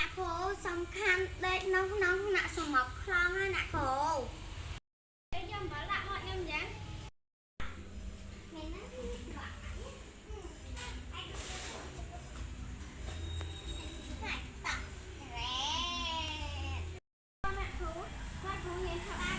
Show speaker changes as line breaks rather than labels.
nè cô xong khăn đây nó nạ sầm mọc khăn á nè cô để cho mở lại mọi em dán con mẹ thú nhìn thật